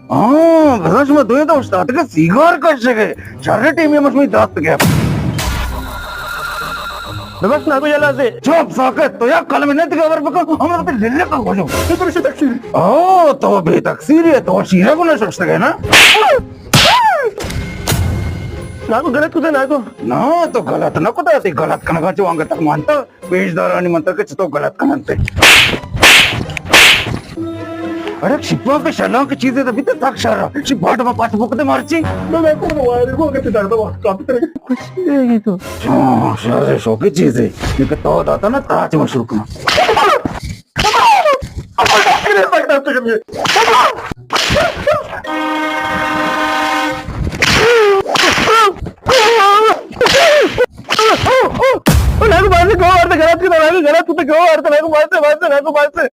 Gazas mı duydu usta artık sigar kaçacak. Şarjı temiyor musun mi dağıttı gel. बस ना को याला से Çop sakat to ya kalem ne tıkı var bakın ama da lille ka koşum. ये तो से taxi तो भी तकसीर है तो शीरा को ना सोचते गए ना ना को गलत कुछ ना को ना तो गलत ना कुछ आती गलत कनका चुवांग तक मानता बेजदार आणि म्हणतात की तो गलत कनकते अरे शिपवा पे शला की चीजें तभी तो तक शरा शिपवाट में पांच बुकते मारची मैं को वायर को के दर्द वो काफी तरह कुछ नहीं तो शरे शो की चीजें ये तो दाता ना ताज मशरूक ना నాకు మారితే గో వాడితే గలత్ కదా నాకు గలత్ కుతే గో వాడితే నాకు మారితే